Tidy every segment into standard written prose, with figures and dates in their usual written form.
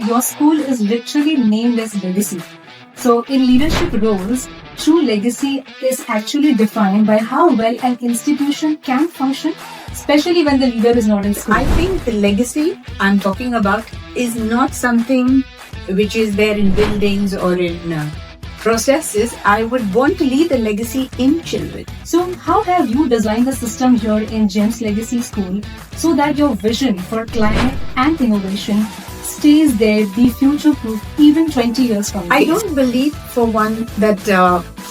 your school is literally named as legacy. So in leadership roles, true legacy is actually defined by how well an institution can function, especially when the leader is not in school. I think the legacy I'm talking about is not something which is there in buildings or in processes. I would want to leave a legacy in children. So how have you designed the system here in GEMS Legacy School so that your vision for climate and innovation stays there, be future-proof even 20 years from now? I don't believe for one that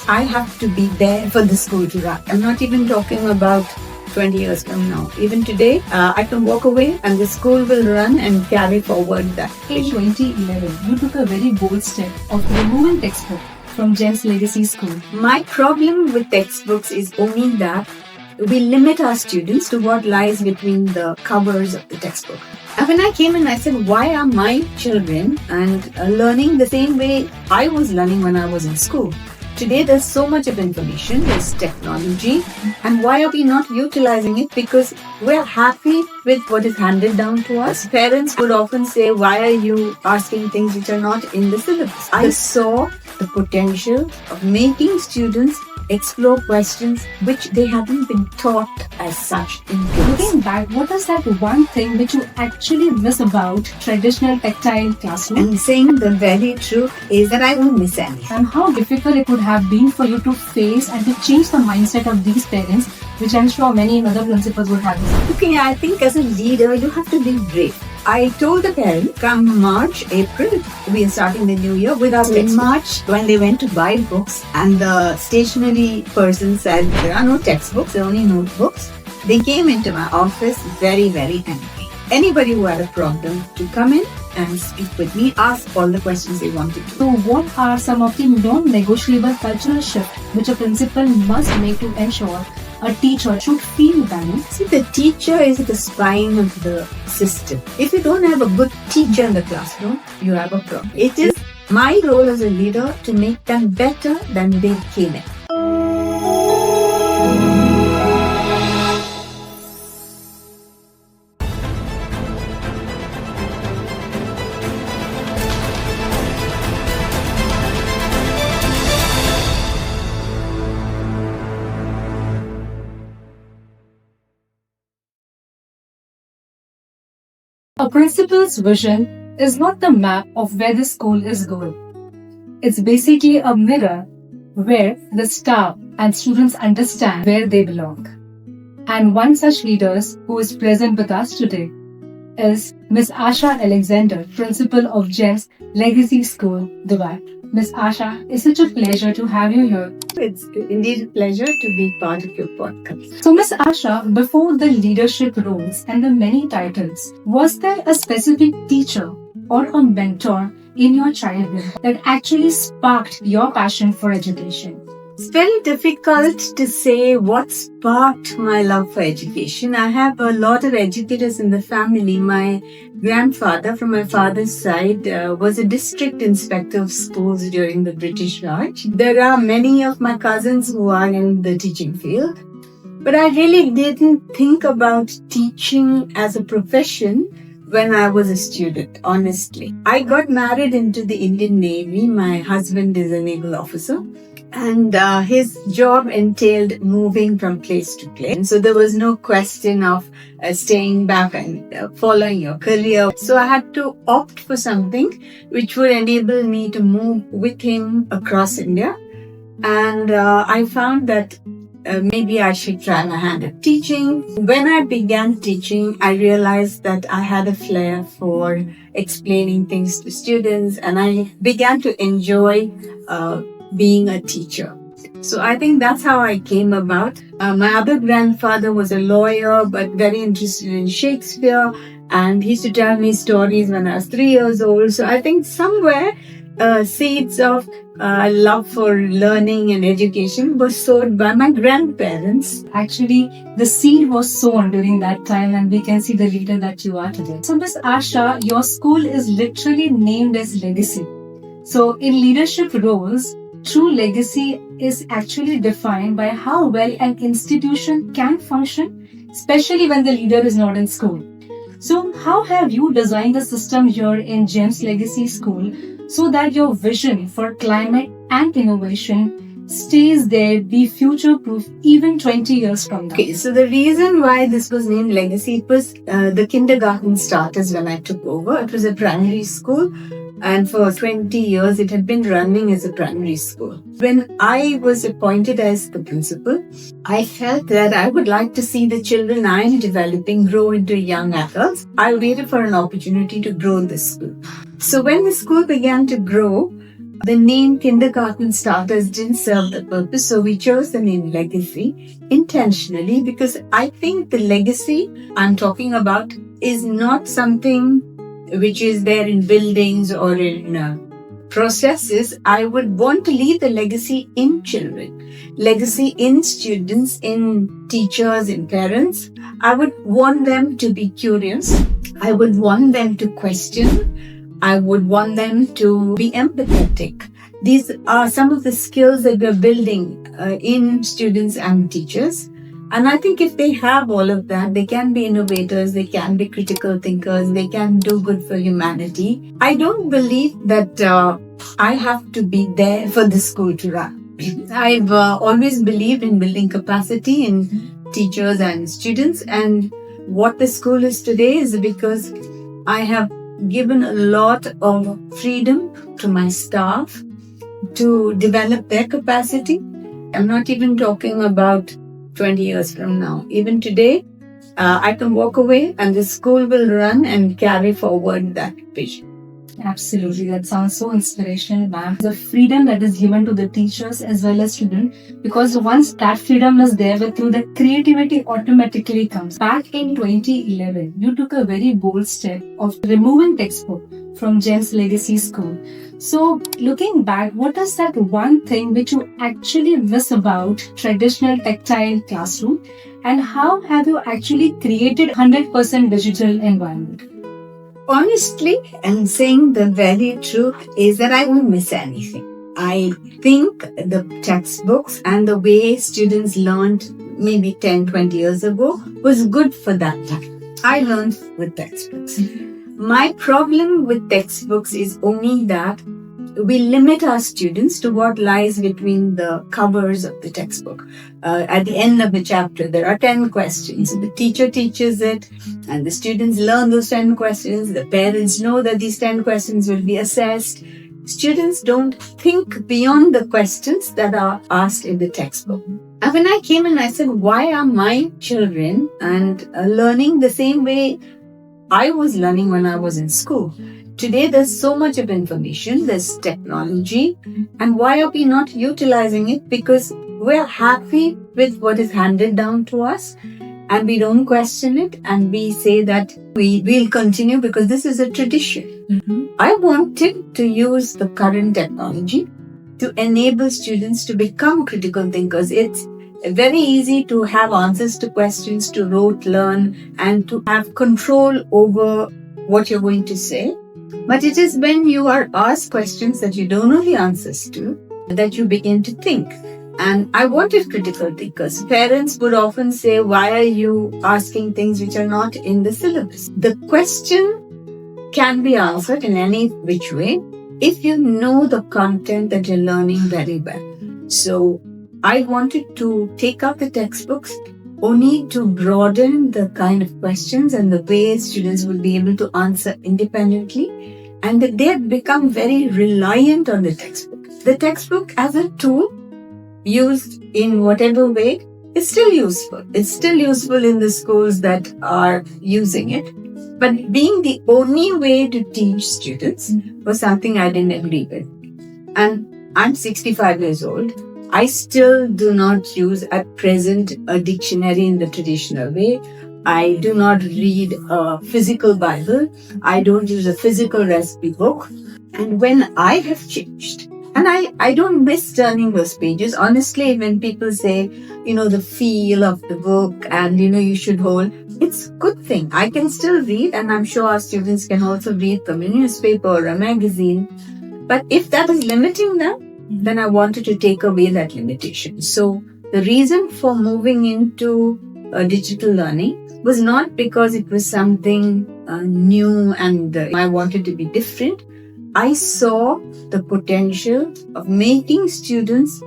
I have to be there for the school to run. I'm not even talking about 20 years from now. Even today, I can walk away and the school will run and carry forward that. In 2011, you took a very bold step of removing textbook from GEMS Legacy School. My problem with textbooks is only that we limit our students to what lies between the covers of the textbook. And when I came in, I said, why are my children learning the same way I was learning when I was in school? Today, there's so much of information, there's technology, and why are we not utilizing it? Because we're happy with what is handed down to us. Parents would often say, why are you asking things which are not in the syllabus? I saw the potential of making students explore questions which they haven't been taught as such in class. Looking back, what is that one thing which you actually miss about traditional tactile classroom? And saying the very truth is that I won't miss anything. And how difficult it would have been for you to face and to change the mindset of these parents, which I'm sure many other principals would have. Okay, I think as a leader, you have to be brave. I told the parents, come March, April, we are starting the new year without textbooks. In March, when they went to buy books and the stationery person said, there are no textbooks, there are only notebooks, they came into my office very, very angry. Anybody who had a problem to come in and speak with me, ask all the questions they wanted to. So what are some of the non-negotiable cultural shifts which a principal must make to ensure a teacher should feel valued? See, the teacher is the spine of the system. If you don't have a good teacher in the classroom, you have a problem. It is my role as a leader to make them better than they came in. A principal's vision is not the map of where the school is going. It's basically a mirror where the staff and students understand where they belong. And one such leader who is present with us today is Ms. Asha Alexander, Principal of GEMS Legacy School, Dubai. Ms. Asha, it's such a pleasure to have you here. It's indeed a pleasure to be part of your podcast. So, Ms. Asha, before the leadership roles and the many titles, was there a specific teacher or a mentor in your childhood that actually sparked your passion for education? It's very difficult to say what sparked my love for education. I have a lot of educators in the family. My grandfather from my father's side was a district inspector of schools during the British Raj. There are many of my cousins who are in the teaching field. But I really didn't think about teaching as a profession when I was a student, honestly. I got married into the Indian Navy. My husband is a naval officer. And his job entailed moving from place to place. And so there was no question of staying back and following your career. So I had to opt for something which would enable me to move with him across India. And I found that maybe I should try my hand at teaching. When I began teaching, I realized that I had a flair for explaining things to students, and I began to enjoy being a teacher. So I think that's how I came about. My other grandfather was a lawyer, but very interested in Shakespeare, and he used to tell me stories when I was 3 years old. So I think somewhere seeds of love for learning and education was sowed by my grandparents. Actually, the seed was sown during that time, and we can see the leader that you are today. So, Ms. Asha, your school is literally named as Legacy. So, in leadership roles, true legacy is actually defined by how well an institution can function, especially when the leader is not in school. So, how have you designed the system here in GEMS Legacy School so that your vision for climate and innovation stays there, be future proof even 20 years from now? Okay, so the reason why this was named Legacy, it was the kindergarten starters when I took over. It was a primary school, and for 20 years it had been running as a primary school. When I was appointed as the principal, I felt that I would like to see the children I am developing grow into young adults. I waited for an opportunity to grow this school. So when the school began to grow, the name Kindergarten Starters didn't serve the purpose, so we chose the name Legacy intentionally, because I think the legacy I'm talking about is not something which is there in buildings or in processes. I would want to leave the legacy in children, legacy in students, in teachers, in parents. I would want them to be curious. I would want them to question. I would want them to be empathetic. These are some of the skills that we're building in students and teachers. And I think if they have all of that, they can be innovators, they can be critical thinkers, they can do good for humanity. I don't believe that I have to be there for the school to run. I've always believed in building capacity in teachers and students. And what the school is today is because I have given a lot of freedom to my staff to develop their capacity. I'm not even talking about 20 years from now. Even today, I can walk away and the school will run and carry forward that vision. Absolutely, that sounds so inspirational, ma'am. The freedom that is given to the teachers as well as students, because once that freedom is there with you, the creativity automatically comes. Back in 2011, you took a very bold step of removing textbook from GEMS Legacy School. So, looking back, what is that one thing which you actually miss about traditional tactile classroom, and how have you actually created 100% digital environment? Honestly, and saying the very truth is that I won't miss anything. I think the textbooks and the way students learned maybe 10, 20 years ago was good for that time. I learned with textbooks. My problem with textbooks is only that we limit our students to what lies between the covers of the textbook. At the end of the chapter, there are 10 questions. The teacher teaches it, and the students learn those 10 questions. The parents know that these 10 questions will be assessed. Students don't think beyond the questions that are asked in the textbook. And when I came in, I said, why are my children learning the same way I was learning when I was in school? Today, there's so much of information, there's technology, and why are we not utilizing it? Because we're happy with what is handed down to us, and we don't question it, and we say that we will continue because this is a tradition. I wanted to use the current technology to enable students to become critical thinkers. It's very easy to have answers to questions, to rote learn, and to have control over what you're going to say. But it is when you are asked questions that you don't know the answers to that you begin to think. And I wanted critical thinkers. Parents would often say, why are you asking things which are not in the syllabus? The question can be answered in any which way if you know the content that you're learning very well. So I wanted to take out the textbooks only to broaden the kind of questions and the way students will be able to answer independently, and that they have become very reliant on the textbook. The textbook as a tool used in whatever way is still useful. It's still useful in the schools that are using it. But being the only way to teach students was something I didn't agree with. And I'm 65 years old. I still do not use at present a dictionary in the traditional way. I do not read a physical Bible. I don't use a physical recipe book. And when I have changed, and I don't miss turning those pages. Honestly, when people say, the feel of the book and, you should hold, it's a good thing. I can still read, and I'm sure our students can also read from a newspaper or a magazine. But if that is limiting them, then I wanted to take away that limitation. So the reason for moving into digital learning was not because it was something new and I wanted to be different. I saw the potential of making students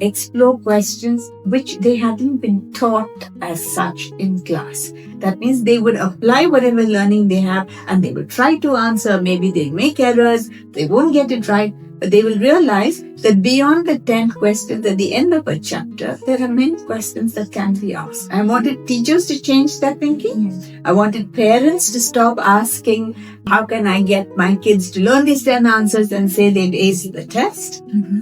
explore questions which they hadn't been taught as such in class. That means they would apply whatever learning they have and they will try to answer. Maybe they'll make errors, they won't get it right, but they will realize that beyond the 10 questions at the end of a chapter, there are many questions that can be asked. I wanted teachers to change that thinking. I wanted parents to stop asking, how can I get my kids to learn these 10 answers and say they've aced the test?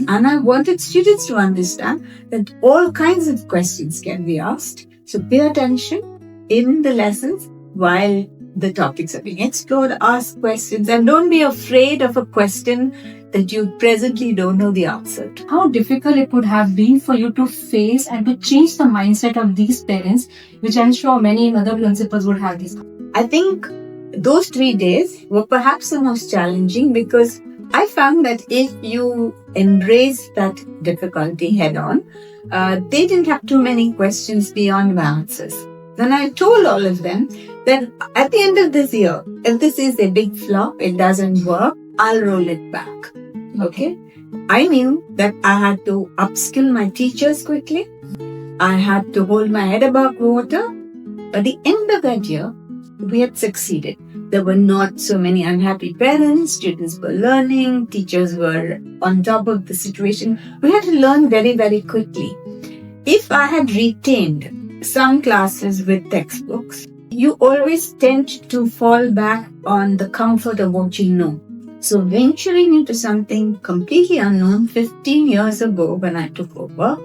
And I wanted students to understand that all kinds of questions can be asked. So pay attention in the lessons while the topics are being explored. Ask questions and don't be afraid of a question that you presently don't know the answer to. How difficult it would have been for you to face and to change the mindset of these parents, which I'm sure many other principals would have this. I think those 3 days were perhaps the most challenging because I found that if you embrace that difficulty head on, they didn't have too many questions beyond my answers. Then I told all of them that at the end of this year, if this is a big flop, it doesn't work, I'll roll it back. Okay? I knew that I had to upskill my teachers quickly. I had to hold my head above water. At the end of that year, we had succeeded. There were not so many unhappy parents, students were learning, teachers were on top of the situation. We had to learn very, very quickly. If I had retained some classes with textbooks, you always tend to fall back on the comfort of what you know. So venturing into something completely unknown 15 years ago when I took over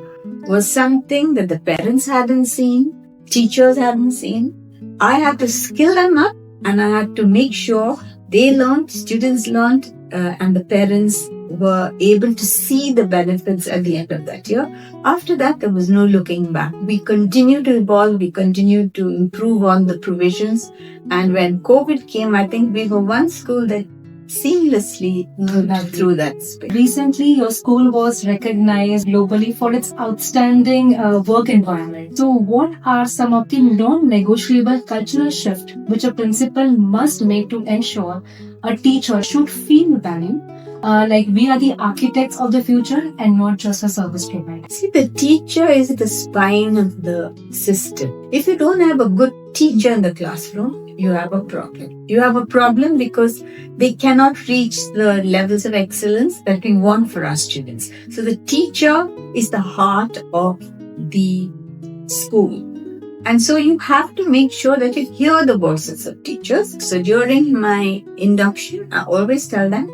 was something that the parents hadn't seen, teachers hadn't seen. I had to skill them up and I had to make sure they learned, students learned, and the parents were able to see the benefits at the end of that year. After that, there was no looking back. We continued to evolve, we continued to improve on the provisions. And when COVID came, I think we were one school that seamlessly moved through that space. Recently, your school was recognized globally for its outstanding work environment. So, what are some of the non-negotiable cultural shifts which a principal must make to ensure a teacher should feel valued? Like we are the architects of the future and not just a service provider. See, the teacher is the spine of the system. If you don't have a good teacher in the classroom, you have a problem. You have a problem because they cannot reach the levels of excellence that we want for our students. So the teacher is the heart of the school. And so you have to make sure that you hear the voices of teachers. So during my induction, I always tell them,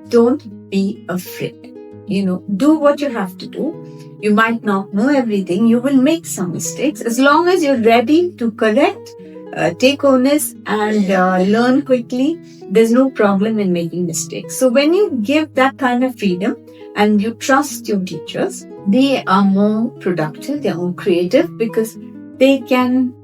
don't be afraid. Do what you have to do. You might not know everything. You will make some mistakes. As long as you're ready to correct, take onus and learn quickly, there's no problem in making mistakes. So when you give that kind of freedom and you trust your teachers, they are more productive, they're more creative because they can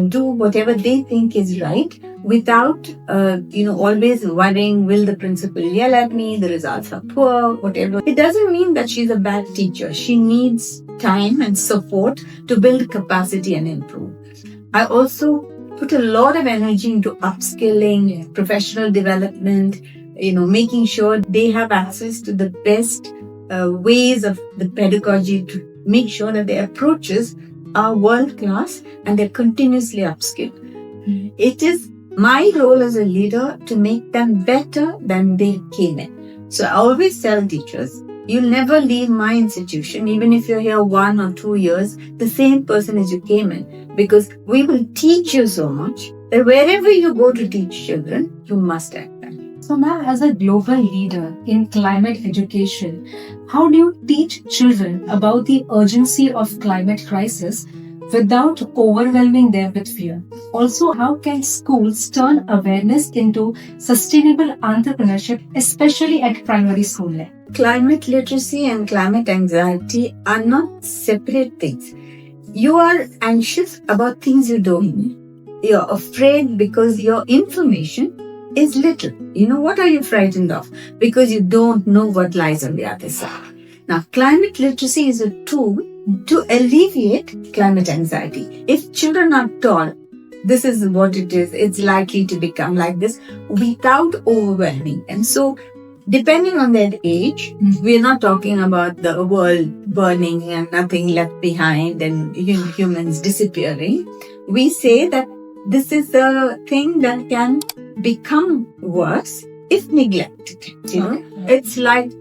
do whatever they think is right without, always worrying, will the principal yell at me, the results are poor, whatever. It doesn't mean that she's a bad teacher. She needs time and support to build capacity and improve. I also put a lot of energy into upskilling, professional development, making sure they have access to the best ways of the pedagogy to make sure that their approaches are world class and they're continuously upskilled. It is my role as a leader to make them better than they came in. So I always tell teachers, you'll never leave my institution, even if you're here 1 or 2 years, the same person as you came in, because we will teach you so much that wherever you go to teach children, you must act them. So now, as a global leader in climate education, how do you teach children about the urgency of climate crisis without overwhelming them with fear? Also, how can schools turn awareness into sustainable entrepreneurship, especially at primary school level? Climate literacy and climate anxiety are not separate things. You are anxious about things you don't know. You're afraid because your information is little. What are you frightened of? Because you don't know what lies on the other side. Now, climate literacy is a tool to alleviate climate anxiety. If children are taught this is what it is, it's likely to become like this without overwhelming. And so, depending on their age, we're not talking about the world burning and nothing left behind and humans disappearing. We say that this is a thing that can become worse if neglected. It's like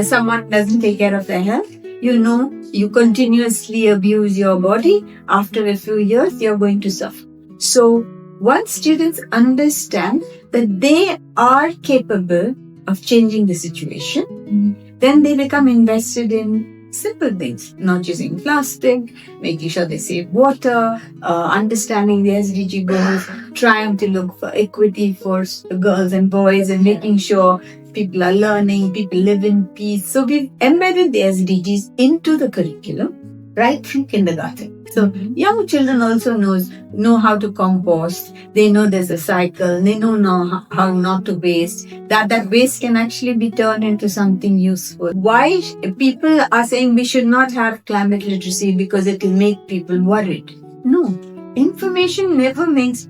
someone doesn't take care of their health. You continuously abuse your body. After a few years, you're going to suffer. So once students understand that they are capable of changing the situation, then they become invested in simple things, not using plastic, making sure they save water, understanding the SDG goals, trying to look for equity for girls and boys, and making sure people are learning, people live in peace. So we've embedded the SDGs into the curriculum right from kindergarten. So young children also know how to compost. They know there's a cycle. They know how not to waste. That waste can actually be turned into something useful. Why people are saying we should not have climate literacy because it will make people worried. No, information never makes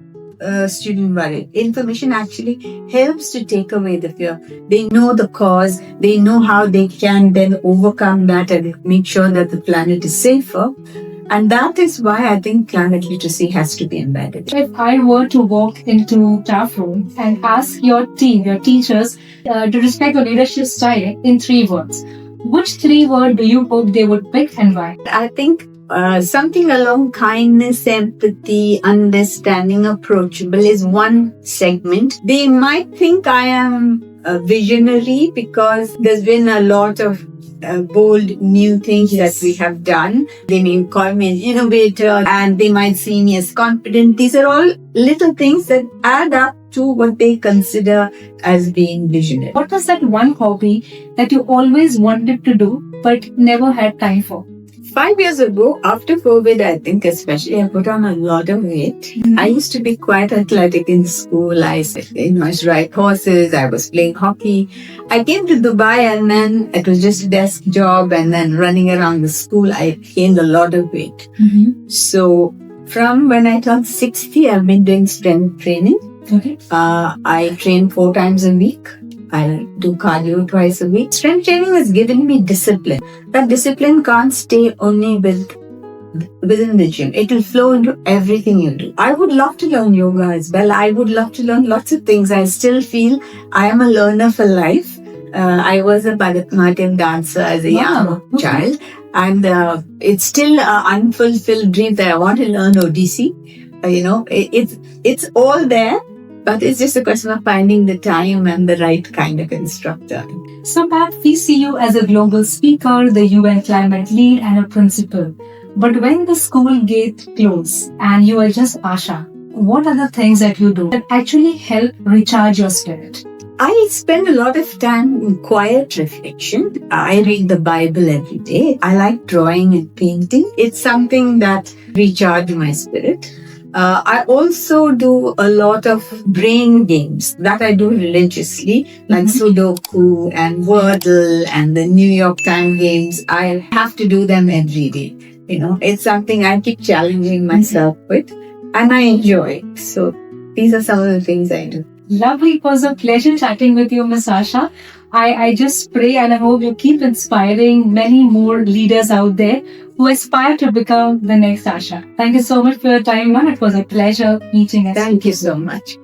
student worried. Information actually helps to take away the fear. They know the cause. They know how they can then overcome that and make sure that the planet is safer. And that is why I think climate literacy has to be embedded. If I were to walk into staff room and ask your team, your teachers, to respect your leadership style in 3 words, which 3 words do you hope they would pick and why? I think something along kindness, empathy, understanding, approachable is one segment. They might think I am a visionary because there's been a lot of bold new things that we have done. They may call me an innovator and they might see me as confident. These are all little things that add up to what they consider as being visionary. What was that one hobby that you always wanted to do but never had time for? 5 years ago, after COVID, I think especially, I put on a lot of weight. I used to be quite athletic in school. I used to ride horses. I was playing hockey. I came to Dubai and then it was just a desk job and then running around the school. I gained a lot of weight. So from when I turned 60, I've been doing strength training. Okay. I train 4 times a week. I do cardio twice a week. Strength training has given me discipline. That discipline can't stay only within the gym. It will flow into everything you do. I would love to learn yoga as well. I would love to learn lots of things. I still feel I am a learner for life. I was a Bharatanatyam dancer as a young child. And it's still an unfulfilled dream that I want to learn Odissi. It's all there. But it's just a question of finding the time and the right kind of instructor. So, Pat, we see you as a global speaker, the UN climate lead, and a principal. But when the school gate closed and you are just Asha, what are the things that you do that actually help recharge your spirit? I spend a lot of time in quiet reflection. I read the Bible every day. I like drawing and painting. It's something that recharges my spirit. I also do a lot of brain games that I do religiously, like Sudoku and Wordle and the New York Times games. I have to do them every day. It's something I keep challenging myself with and I enjoy it. So these are some of the things I do. Lovely. It was a pleasure chatting with you, Miss Asha. I just pray and I hope you keep inspiring many more leaders out there who aspire to become the next Asha. Thank you so much for your time, ma'am. It was a pleasure meeting us. Thank you so much.